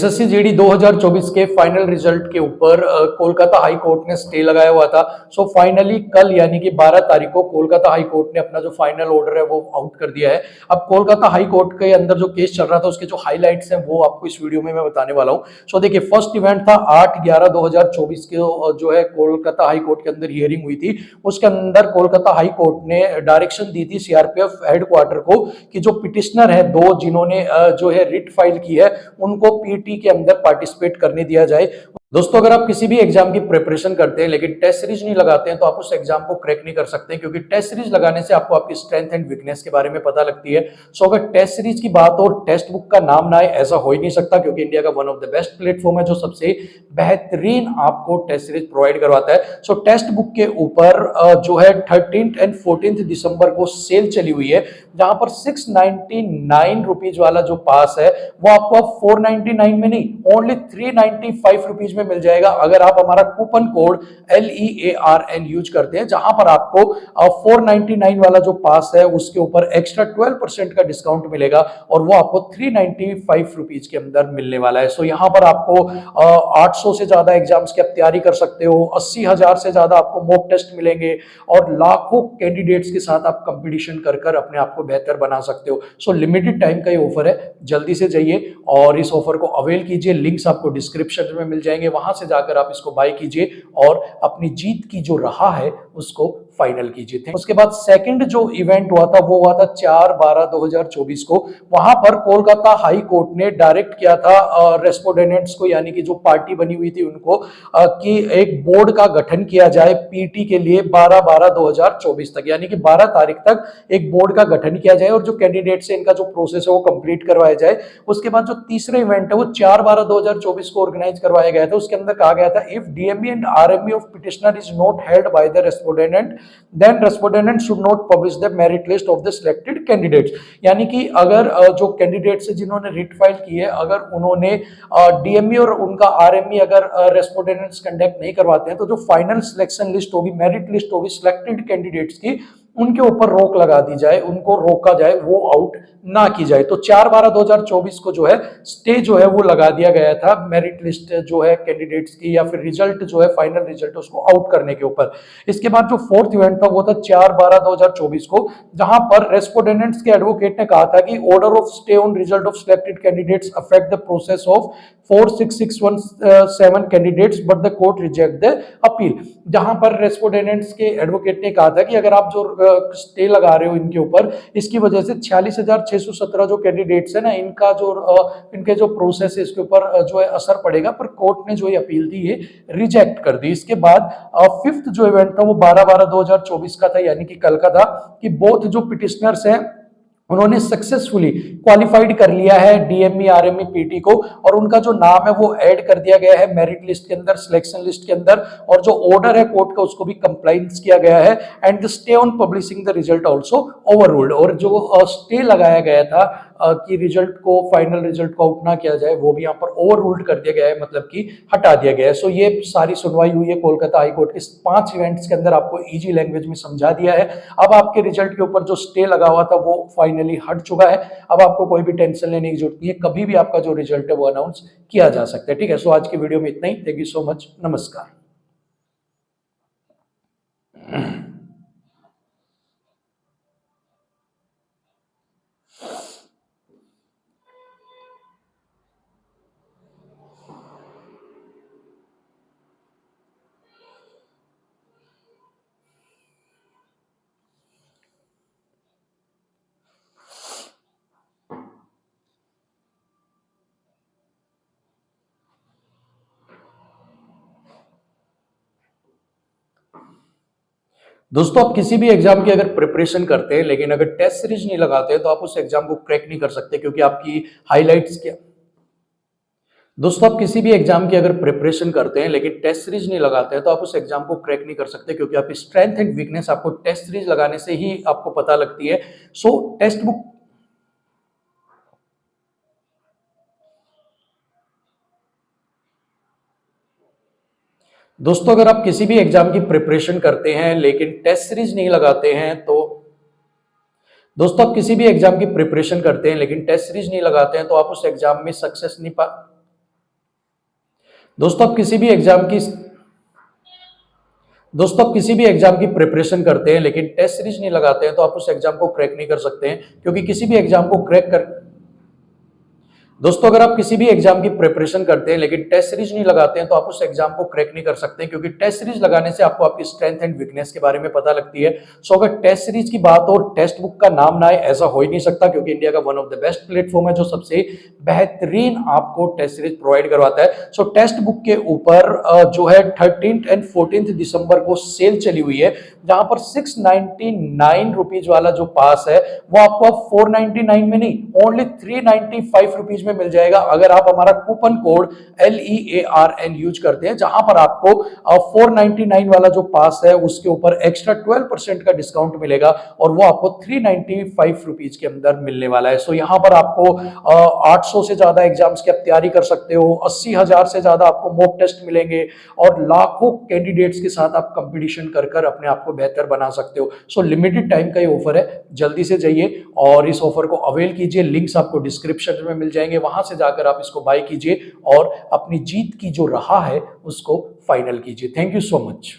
SSC GD 2024 के final result के ऊपर कोलकाता हाई कोर्ट ने स्टे लगाया हुआ था। सो फाइनली कल यानी कि 12 तारीख को कोलकाता हाई कोर्ट ने अपना जो फाइनल ऑर्डर है वो आउट कर दिया है। अब कोलकाता हाई कोर्ट के अंदर जो केस चल रहा था उसके जो हाइलाइट्स हैं वो आपको इस वीडियो में मैं बताने वाला हूँ। सो देखिए, फर्स्ट इवेंट था 8/11/2024 के जो है कोलकाता हाई कोर्ट के अंदर हियरिंग हुई थी। उसके अंदर कोलकाता हाई कोर्ट ने डायरेक्शन दी थी सीआरपीएफ हेडक्वार्टर को कि जो पिटिशनर है दो जिन्होंने जो है रिट फाइल की है उनको पीटी के अंदर पार्टिसिपेट करने दिया जाए। दोस्तों, अगर आप किसी भी एग्जाम की प्रिपरेशन करते हैं लेकिन टेस्ट सीरीज नहीं लगाते हैं तो आप उस एग्जाम को क्रैक नहीं कर सकते, क्योंकि टेस्ट सीरीज लगाने से आपको आपकी स्ट्रेंथ एंड वीकनेस के बारे में पता लगती है। सो अगर टेस्ट सीरीज की बात हो, टेस्ट बुक का नाम ना आए ऐसा हो ही नहीं सकता, क्योंकि इंडिया का one of the best platform है जो सबसे बेहतरीन आपको टेस्ट सीरीज प्रोवाइड करवाता है। सो टेस्ट बुक के ऊपर जो है 13 एंड 14 दिसंबर को सेल चली हुई है, जहां पर 699 रुपीज वाला जो पास है वो आपको अब 499 में नहीं, ओनली 395 रुपीज में मिल जाएगा अगर आप हमारा कूपन कोड LEARN यूज करते हैं, जहां पर आपको 499 वाला जो पास है उसके ऊपर एक्स्ट्रा 12% का डिस्काउंट मिलेगा और वो आपको 395 रुपीज के अंदर मिलने वाला है। सो यहां पर आपको 800 से ज्यादा एग्जाम्स की आप तैयारी कर सकते हो, 80,000 से ज्यादा आपको मॉक टेस्ट मिलेंगे और लाखों कैंडिडेट्स के साथ आप कंपटीशन कर कर अपने आप को बेहतर बना सकते हो। सो लिमिटेड टाइम का ये ऑफर है, जल्दी से जाइए और इस ऑफर को अवेल कीजिए। लिंक्स आपको डिस्क्रिप्शन में मिल जाएंगे, वहां से जाकर आप इसको बाय कीजिए और अपनी जीत की जो राह है उसको फाइनल कीजिए। उसके बाद सेकंड जो इवेंट हुआ था वो हुआ था 4/12/2024 को। वहां पर कोलकाता हाई कोर्ट ने डायरेक्ट किया था रेस्पोंडेंट्स को, यानी कि जो पार्टी बनी हुई थी उनको, कि एक बोर्ड का गठन किया जाए पीटी के लिए 12/12/2024 तक, यानी कि 12 तारीख तक एक बोर्ड का गठन किया जाए और जो कैंडिडेट से इनका जो प्रोसेस है वो कंप्लीट करवाया जाए। उसके बाद जो तीसरा इवेंट है वो 4/12/2024 को ऑर्गेनाइज करवाया गया था। उसके अंदर कहा गया था if DME and RME of petitioner is not held by the respondent then respondent should not publish the merit list of the selected candidates, यानी कि अगर जो कैंडिडेट्स है जिन्होंने रिट फाइल की है अगर उन्होंने डीएमई और उनका आरएमई अगर रेस्पोंडेंट्स कंडक्ट नहीं करवाते हैं तो जो फाइनल सिलेक्शन लिस्ट होगी, मेरिट लिस्ट होगी सिलेक्टेड कैंडिडेट्स की, उनके ऊपर रोक लगा दी जाए, उनको रोका जाए, वो आउट ना की जाए। तो 4/12/2024 को जो है स्टे जो है वो लगा दिया गया था मेरिट लिस्ट जो है कैंडिडेट्स की या फिर रिजल्ट जो है फाइनल रिजल्ट उसको आउट करने के ऊपर। इसके बाद जो फोर्थ इवेंट था वो था 4/12/2024 को, जहां पर रेस्पोंडेंट्स के एडवोकेट ने कहा था कि order of stay on result of selected candidates affect the process of 46617 candidates but the court reject the appeal. जहां पर रेस्पोंडेंट्स के एडवोकेट ने कहा था कि अगर आप जो स्टे लगा रहे हो इनके ऊपर, इसकी वजह से 46,617 जो कैंडिडेट्स है ना, इनका जो इनके जो प्रोसेस है इसके ऊपर जो है असर पड़ेगा, पर कोर्ट ने जो ये अपील थी ये रिजेक्ट कर दी। इसके बाद फिफ्थ जो इवेंट था वो 12/12/2024 का था, यानी कि कल का था, कि बोथ जो पिटिशनर्स हैं उन्होंने सक्सेसफुली क्वालिफाइड कर लिया है डीएमई आरएमई पीटी को और उनका जो नाम है वो ऐड कर दिया गया है मेरिट लिस्ट के अंदर, सिलेक्शन लिस्ट के अंदर, और जो ऑर्डर है कोर्ट का उसको भी कंप्लाइंस किया गया है and the stay on publishing the result also overruled. और जो स्टे लगाया गया था कि रिजल्ट को, फाइनल रिजल्ट को आउट ना किया जाए, वो भी यहाँ पर ओवररूल्ड कर दिया गया है, मतलब कि हटा दिया गया है। सो ये सारी सुनवाई हुई है कोलकाता हाई कोर्ट के 5 इवेंट्स के अंदर, आपको इजी लैंग्वेज में समझा दिया है। अब आपके रिजल्ट के ऊपर जो स्टे लगा हुआ था वो फाइनली हट चुका है। अब आपको कोई भी टेंशन लेने की जरूरत नहीं है, कभी भी आपका जो रिजल्ट है वो अनाउंस किया जा सकता है। ठीक है, सो आज की वीडियो में इतना ही। थैंक यू सो मच, नमस्कार। दोस्तों, आप किसी भी एग्जाम की अगर प्रिपरेशन करते हैं लेकिन अगर टेस्ट सीरीज नहीं लगाते हैं तो आप उस एग्जाम को क्रैक नहीं कर सकते, क्योंकि आपकी हाइलाइट्स क्या। दोस्तों, आप किसी भी एग्जाम की अगर प्रिपरेशन करते हैं लेकिन टेस्ट सीरीज नहीं लगाते हैं तो आप उस एग्जाम को क्रैक नहीं कर सकते, क्योंकि आपकी स्ट्रेंथ एंड वीकनेस आपको टेस्ट सीरीज लगाने से ही आपको पता लगती है। सो टेक्स्ट बुक। दोस्तों, अगर आप किसी भी एग्जाम की प्रिपरेशन करते हैं लेकिन टेस्ट सीरीज नहीं लगाते हैं तो दोस्तों, आप किसी भी एग्जाम की प्रिपरेशन करते हैं लेकिन टेस्ट सीरीज नहीं लगाते हैं तो आप उस एग्जाम में सक्सेस नहीं पा। दोस्तों आप किसी भी एग्जाम की दोस्तों आप किसी भी एग्जाम की प्रिपरेशन करते हैं लेकिन टेस्ट सीरीज नहीं लगाते हैं तो आप उस एग्जाम को क्रैक नहीं कर सकते हैं, क्योंकि किसी भी एग्जाम को क्रैक कर दोस्तों अगर आप किसी भी एग्जाम की प्रिपरेशन करते हैं लेकिन टेस्ट सीरीज नहीं लगाते हैं तो आप उस एग्जाम को क्रैक नहीं कर सकते, क्योंकि टेस्ट सीरीज लगाने से आपको आपकी स्ट्रेंथ एंड वीकनेस के बारे में पता लगती है। सो अगर टेस्ट सीरीज की बात और टेस्ट बुक का नाम ना आए ऐसा हो ही नहीं सकता, क्योंकि इंडिया का one of the best platform है जो सबसे बेहतरीन आपको टेस्ट सीरीज प्रोवाइड करवाता है। सो टेस्ट बुक के ऊपर जो है 13th एंड 14th दिसंबर को सेल चली हुई है, जहां पर 699 रुपीज वाला जो पास है वो आपको अब 499 में नहीं, ओनली 395 रुपीज में मिल जाएगा अगर आप हमारा कूपन कोड LEARN यूज करते हैं, जहां पर आपको 499 वाला जो पास है उसके ऊपर एक्स्ट्रा 12% का डिस्काउंट मिलेगा और वो आपको 395 रुपीज के अंदर मिलने वाला है। सो यहां पर आपको 800 से ज्यादा एग्जाम्स की आप तैयारी कर सकते हो, 80,000 से ज्यादा आपको मॉक टेस्ट मिलेंगे और लाखों कैंडिडेट्स के साथ आप कंपटीशन कर कर अपने आप को बेहतर बना सकते हो। सो लिमिटेड टाइम का ये ऑफर है, जल्दी से जाइए और इस ऑफर को अवेल कीजिए। लिंक्स आपको डिस्क्रिप्शन में मिल जाएंगे, वहां से जाकर आप इसको बाय कीजिए और अपनी जीत की जो राह है उसको फाइनल कीजिए। Thank you so much.